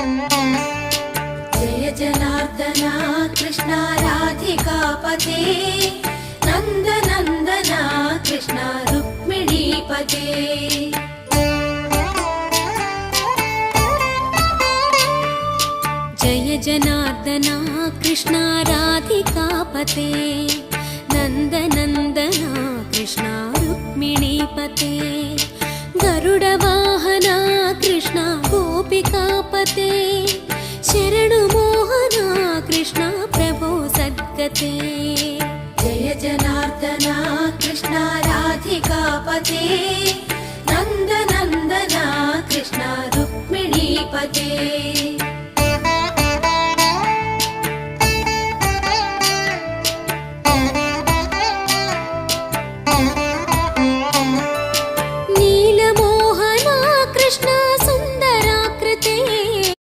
जय जनार्दना कृष्ण राधिकापते नन्दनन्दना कृष्ण रुक्मिणीपते। जय जनार्दना कृष्ण राधिकापते नन्दनन्दना कृष्ण रुक्मिणीपते। गरुडवाहना कृष्ण गोपिकापते शरणुमोहना कृष्ण प्रभो सद्गते। जय जनार्दना कृष्ण राधिकापते नन्दनन्दना कृष्ण रुक्मिणीपते।